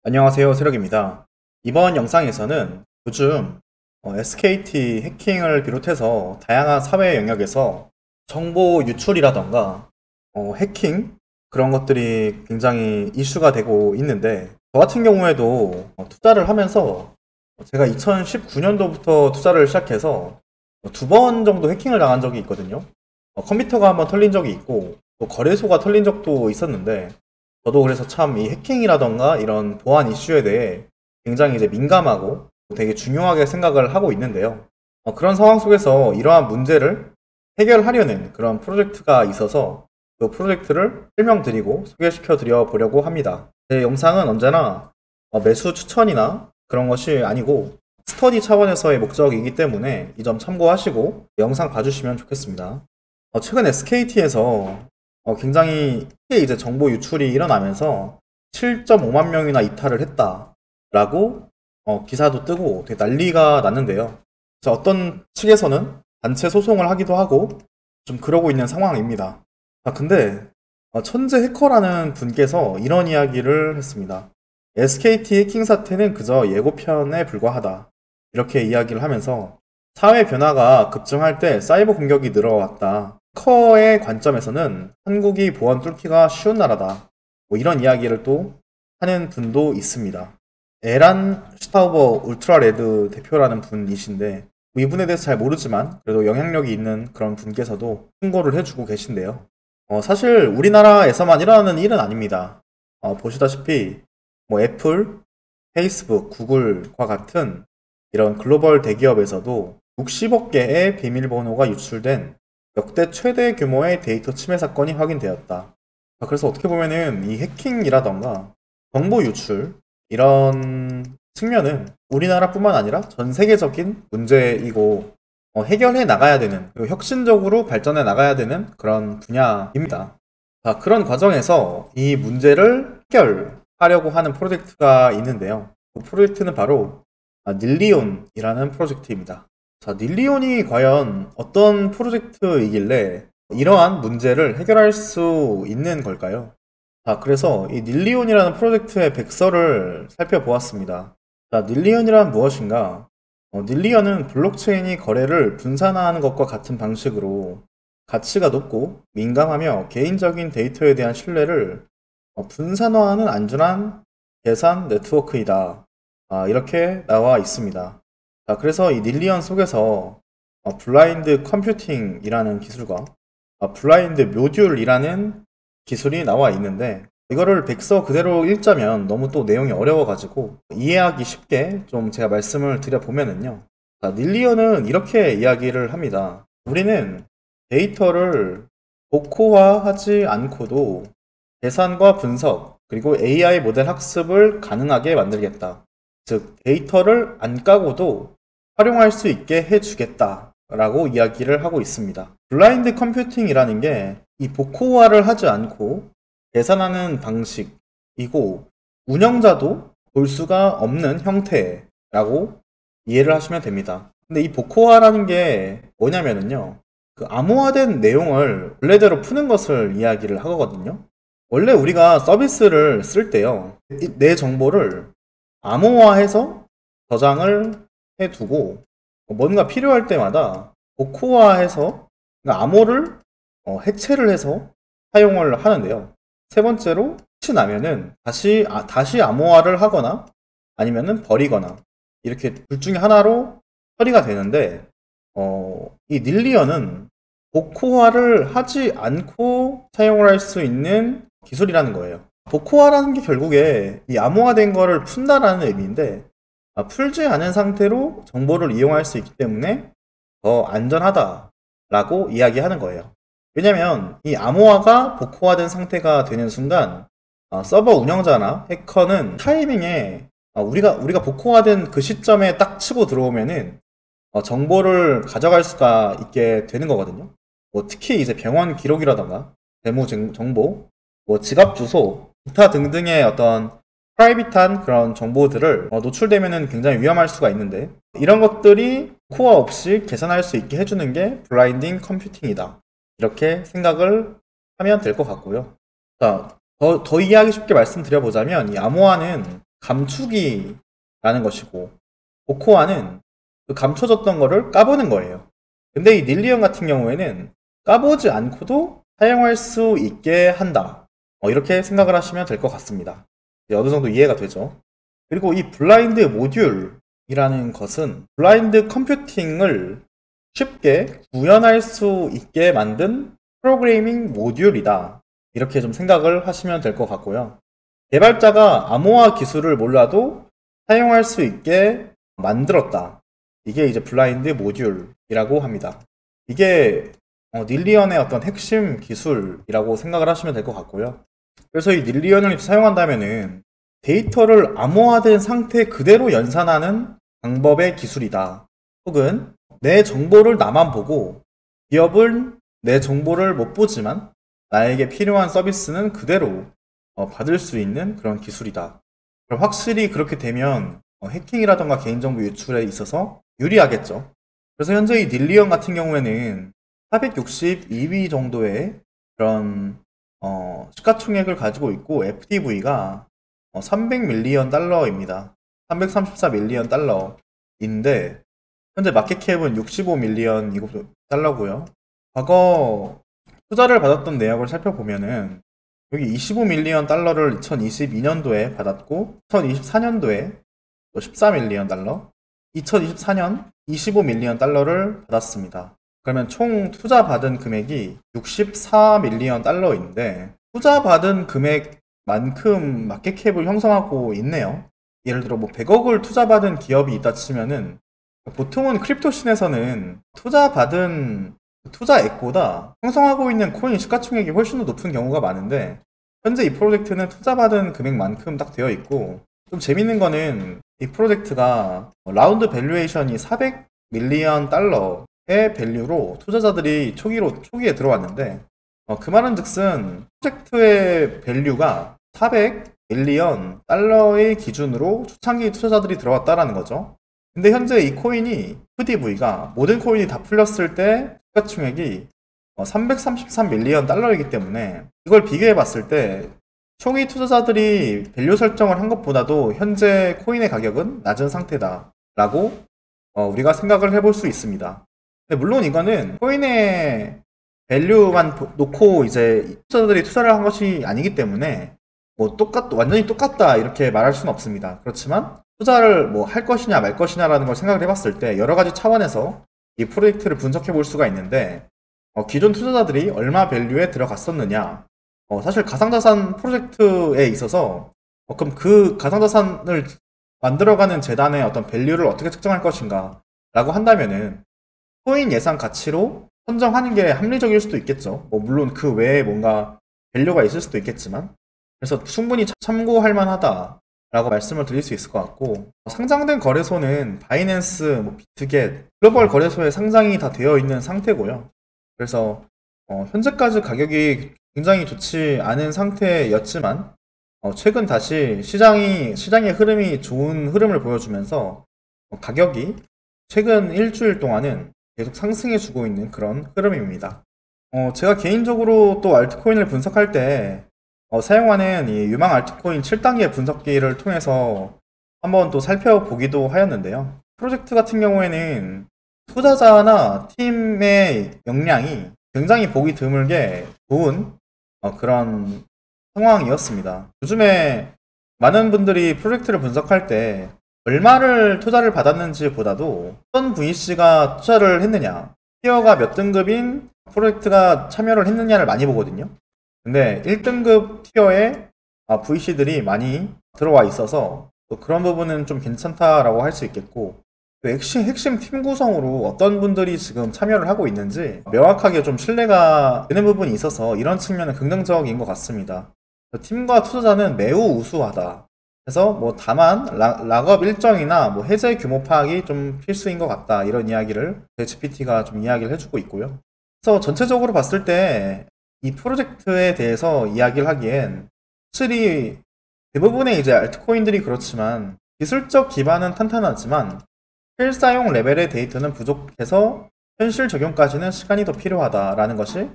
안녕하세요, 세력입니다. 이번 영상에서는 요즘 SKT 해킹을 비롯해서 다양한 사회 영역에서 정보 유출이라던가 해킹 그런 것들이 굉장히 이슈가 되고 있는데, 저 같은 경우에도 투자를 하면서 제가 2019년도부터 투자를 시작해서 두 번 정도 해킹을 당한 적이 있거든요. 컴퓨터가 한번 털린 적이 있고 또 거래소가 털린 적도 있었는데, 저도 그래서 참 이 해킹이라던가 이런 보안 이슈에 대해 굉장히 이제 민감하고 되게 중요하게 생각을 하고 있는데요. 그런 상황 속에서 이러한 문제를 해결하려는 그런 프로젝트가 있어서 그 프로젝트를 설명드리고 소개시켜 드려 보려고 합니다. 제 영상은 언제나 매수 추천이나 그런 것이 아니고 스터디 차원에서의 목적이기 때문에 이 점 참고하시고 영상 봐주시면 좋겠습니다. 최근 SKT에서 굉장히 크게 이제 정보 유출이 일어나면서 7.5만 명이나 이탈을 했다라고 기사도 뜨고 되게 난리가 났는데요. 그래서 어떤 측에서는 단체 소송을 하기도 하고 좀 그러고 있는 상황입니다. 근데 천재 해커라는 분께서 이런 이야기를 했습니다. SKT 해킹 사태는 그저 예고편에 불과하다. 이렇게 이야기를 하면서 사회 변화가 급증할 때 사이버 공격이 늘어왔다. 해커의 관점에서는 한국이 보안 뚫기가 쉬운 나라다. 뭐 이런 이야기를 또 하는 분도 있습니다. 에란 슈타우버 울트라레드 대표라는 분이신데, 뭐 이분에 대해서 잘 모르지만 그래도 영향력이 있는 그런 분께서도 충고를 해주고 계신데요. 사실 우리나라에서만 일어나는 일은 아닙니다. 보시다시피 뭐 애플, 페이스북, 구글과 같은 이런 글로벌 대기업에서도 60억 개의 비밀번호가 유출된 역대 최대 규모의 데이터 침해 사건이 확인되었다. 그래서 어떻게 보면은 이 해킹이라던가 정보 유출 이런 측면은 우리나라뿐만 아니라 전 세계적인 문제이고 해결해 나가야 되는, 그리고 혁신적으로 발전해 나가야 되는 그런 분야입니다. 그런 과정에서 이 문제를 해결하려고 하는 프로젝트가 있는데요. 그 프로젝트는 바로 닐리온이라는 프로젝트입니다. 닐리온이 과연 어떤 프로젝트이길래 이러한 문제를 해결할 수 있는 걸까요? 그래서 이 닐리온이라는 프로젝트의 백서를 살펴보았습니다. 닐리온이란 무엇인가? 닐리온은 블록체인이 거래를 분산화하는 것과 같은 방식으로 가치가 높고 민감하며 개인적인 데이터에 대한 신뢰를 분산화하는 안전한 계산 네트워크이다. 이렇게 나와 있습니다. 그래서 이 닐리언 속에서 블라인드 컴퓨팅이라는 기술과 블라인드 모듈이라는 기술이 나와 있는데, 이거를 백서 그대로 읽자면 너무 또 내용이 어려워가지고 이해하기 쉽게 좀 제가 말씀을 드려보면은요. 닐리언은 이렇게 이야기를 합니다. 우리는 데이터를 복호화하지 않고도 계산과 분석, 그리고 AI 모델 학습을 가능하게 만들겠다. 즉, 데이터를 안 까고도 활용할 수 있게 해주겠다라고 이야기를 하고 있습니다. 블라인드 컴퓨팅이라는 게 이 복호화를 하지 않고 계산하는 방식이고, 운영자도 볼 수가 없는 형태라고 이해를 하시면 됩니다. 근데 이 복호화라는 게 뭐냐면은요, 그 암호화된 내용을 원래대로 푸는 것을 이야기를 하거든요. 원래 우리가 서비스를 쓸 때요, 내 정보를 암호화해서 저장을 해두고 뭔가 필요할 때마다 복호화해서, 그러니까 암호를 해체를 해서 사용을 하는데요. 세 번째로 끝이 나면은 다시 암호화를 하거나 아니면은 버리거나, 이렇게 둘 중에 하나로 처리가 되는데, 이 닐리언은 복호화를 하지 않고 사용을 할 수 있는 기술이라는 거예요. 복호화라는 게 결국에 이 암호화된 거를 푼다라는 의미인데, 풀지 않은 상태로 정보를 이용할 수 있기 때문에 더 안전하다라고 이야기하는 거예요. 왜냐면 이 암호화가 복호화된 상태가 되는 순간 서버 운영자나 해커는 타이밍에 우리가 복호화된 그 시점에 딱 치고 들어오면은 정보를 가져갈 수가 있게 되는 거거든요. 뭐 특히 이제 병원 기록이라던가 재무 정보, 뭐 지갑 주소, 기타 등등의 어떤 프라이빗한 그런 정보들을 노출되면은 굉장히 위험할 수가 있는데, 이런 것들이 코어 없이 계산할 수 있게 해주는 게 블라인딩 컴퓨팅이다. 이렇게 생각을 하면 될 것 같고요. 더 이해하기 쉽게 말씀드려보자면, 이 암호화는 감추기라는 것이고, 오코아는 그 감춰졌던 거를 까보는 거예요. 근데 이 닐리언 같은 경우에는 까보지 않고도 사용할 수 있게 한다. 이렇게 생각을 하시면 될 것 같습니다. 어느 정도 이해가 되죠. 그리고 이 블라인드 모듈이라는 것은 블라인드 컴퓨팅을 쉽게 구현할 수 있게 만든 프로그래밍 모듈이다. 이렇게 좀 생각을 하시면 될 것 같고요. 개발자가 암호화 기술을 몰라도 사용할 수 있게 만들었다. 이게 이제 블라인드 모듈이라고 합니다. 이게 닐리언의 어떤 핵심 기술이라고 생각을 하시면 될 것 같고요. 그래서 이 닐리언을 사용한다면은 데이터를 암호화된 상태 그대로 연산하는 방법의 기술이다. 혹은 내 정보를 나만 보고 기업은 내 정보를 못 보지만 나에게 필요한 서비스는 그대로 받을 수 있는 그런 기술이다. 확실히 그렇게 되면 해킹이라던가 개인정보 유출에 있어서 유리하겠죠. 그래서 현재 이 닐리언 같은 경우에는 462위 정도의 그런 시가총액을 가지고 있고 FTV가 300밀리언 달러입니다. 334밀리언 달러인데 현재 마켓캡은 65밀리언 달러고요. 과거 투자를 받았던 내역을 살펴보면은 여기 25밀리언 달러를 2022년도에 받았고 2024년도에 또 14밀리언 달러, 2024년 25밀리언 달러를 받았습니다. 그러면 총 투자 받은 금액이 64밀리언 달러인데 투자 받은 금액만큼 마켓캡을 형성하고 있네요. 예를 들어 뭐 100억을 투자 받은 기업이 있다 치면은 보통은 크립토씬에서는 투자 받은 투자액보다 형성하고 있는 코인 시가총액이 훨씬 더 높은 경우가 많은데 현재 이 프로젝트는 투자 받은 금액만큼 딱 되어 있고 좀 재밌는 거는 이 프로젝트가 라운드 밸류에이션이 400밀리언 달러의 밸류로 투자자들이 초기에 들어왔는데 그 말은 즉슨 프로젝트의 밸류가 400밀리언 달러의 기준으로 초창기 투자자들이 들어왔다라는 거죠. 근데 현재 이 코인이 FDV가 모든 코인이 다 풀렸을 때 시가총액이 333밀리언 달러이기 때문에 이걸 비교해 봤을 때 초기 투자자들이 밸류 설정을 한 것보다도 현재 코인의 가격은 낮은 상태다라고 우리가 생각을 해볼 수 있습니다. 근데 물론 이거는 코인의 밸류만 놓고 이제 투자자들이 투자를 한 것이 아니기 때문에 뭐 완전히 똑같다 이렇게 말할 수는 없습니다. 그렇지만 투자를 뭐 할 것이냐 말 것이냐라는 걸 생각을 해봤을 때 여러 가지 차원에서 이 프로젝트를 분석해 볼 수가 있는데 기존 투자자들이 얼마 밸류에 들어갔었느냐 사실 가상자산 프로젝트에 있어서 그럼 그 가상자산을 만들어가는 재단의 어떤 밸류를 어떻게 측정할 것인가 라고 한다면은 코인 예상 가치로 선정하는 게 합리적일 수도 있겠죠. 물론 그 외에 뭔가 밸류가 있을 수도 있겠지만 그래서 충분히 참고할 만하다 라고 말씀을 드릴 수 있을 것 같고 상장된 거래소는 바이낸스, 비트겟, 글로벌 거래소에 상장이 다 되어 있는 상태고요. 그래서 현재까지 가격이 굉장히 좋지 않은 상태였지만 최근 다시 시장의 흐름이 좋은 흐름을 보여주면서 가격이 최근 일주일 동안은 계속 상승해주고 있는 그런 흐름입니다. 제가 개인적으로 또 알트코인을 분석할 때 사용하는 이 유망 알트코인 7단계 분석기를 통해서 한번 또 살펴보기도 하였는데요. 프로젝트 같은 경우에는 투자자나 팀의 역량이 굉장히 보기 드물게 좋은 그런 상황이었습니다. 요즘에 많은 분들이 프로젝트를 분석할 때 얼마를 투자를 받았는지 보다도 어떤 VC가 투자를 했느냐, 티어가 몇 등급인 프로젝트가 참여를 했느냐를 많이 보거든요. 근데 1등급 티어에 VC들이 많이 들어와 있어서 또 그런 부분은 좀 괜찮다라고 할 수 있겠고 핵심 팀 구성으로 어떤 분들이 지금 참여를 하고 있는지 명확하게 좀 신뢰가 되는 부분이 있어서 이런 측면은 긍정적인 것 같습니다. 팀과 투자자는 매우 우수하다. 그래서 다만 락업 일정이나 해제 규모 파악이 좀 필수인 것 같다. 이런 이야기를 GPT가 좀 이야기를 해주고 있고요. 그래서 전체적으로 봤을 때 이 프로젝트에 대해서 이야기를 하기엔 확실히 대부분의 이제 알트코인들이 그렇지만 기술적 기반은 탄탄하지만 실사용 레벨의 데이터는 부족해서 현실 적용까지는 시간이 더 필요하다라는 것이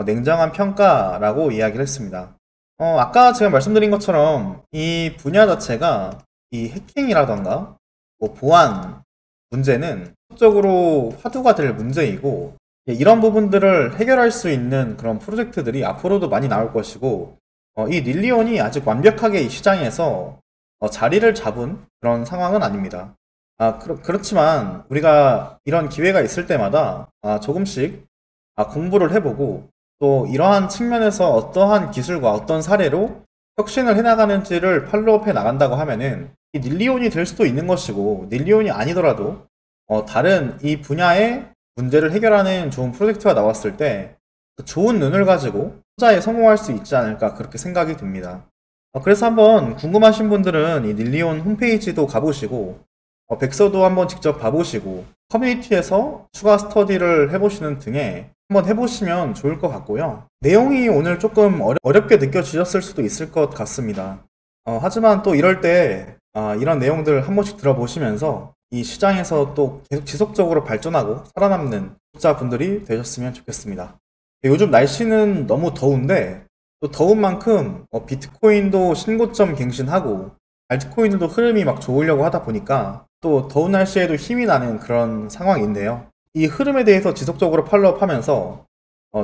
냉정한 평가라고 이야기를 했습니다. 아까 제가 말씀드린 것처럼 이 분야 자체가 이 해킹이라던가 뭐 보안 문제는 적으로 화두가 될 문제이고, 이런 부분들을 해결할 수 있는 그런 프로젝트들이 앞으로도 많이 나올 것이고, 이 릴리온이 아직 완벽하게 이 시장에서 자리를 잡은 그런 상황은 아닙니다. 그렇지만 우리가 이런 기회가 있을 때마다 조금씩 공부를 해보고, 또 이러한 측면에서 어떠한 기술과 어떤 사례로 혁신을 해나가는지를 팔로우해 나간다고 하면은 이 닐리온이 될 수도 있는 것이고, 닐리온이 아니더라도 다른 이 분야의 문제를 해결하는 좋은 프로젝트가 나왔을 때 좋은 눈을 가지고 투자에 성공할 수 있지 않을까, 그렇게 생각이 듭니다. 그래서 한번 궁금하신 분들은 이 닐리온 홈페이지도 가보시고, 백서도 한번 직접 봐보시고, 커뮤니티에서 추가 스터디를 해보시는 등에 한번 해보시면 좋을 것 같고요. 내용이 오늘 조금 어렵게 느껴지셨을 수도 있을 것 같습니다. 하지만 또 이럴 때 이런 내용들 한 번씩 들어보시면서 이 시장에서 또 계속 지속적으로 발전하고 살아남는 투자분들이 되셨으면 좋겠습니다. 요즘 날씨는 너무 더운데, 또 더운 만큼 비트코인도 신고점 갱신하고 알트코인들도 흐름이 막 좋으려고 하다 보니까 또 더운 날씨에도 힘이 나는 그런 상황인데요. 이 흐름에 대해서 지속적으로 팔로우하면서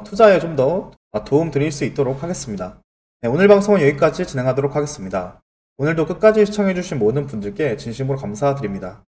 투자에 좀 더 도움 드릴 수 있도록 하겠습니다. 네, 오늘 방송은 여기까지 진행하도록 하겠습니다. 오늘도 끝까지 시청해주신 모든 분들께 진심으로 감사드립니다.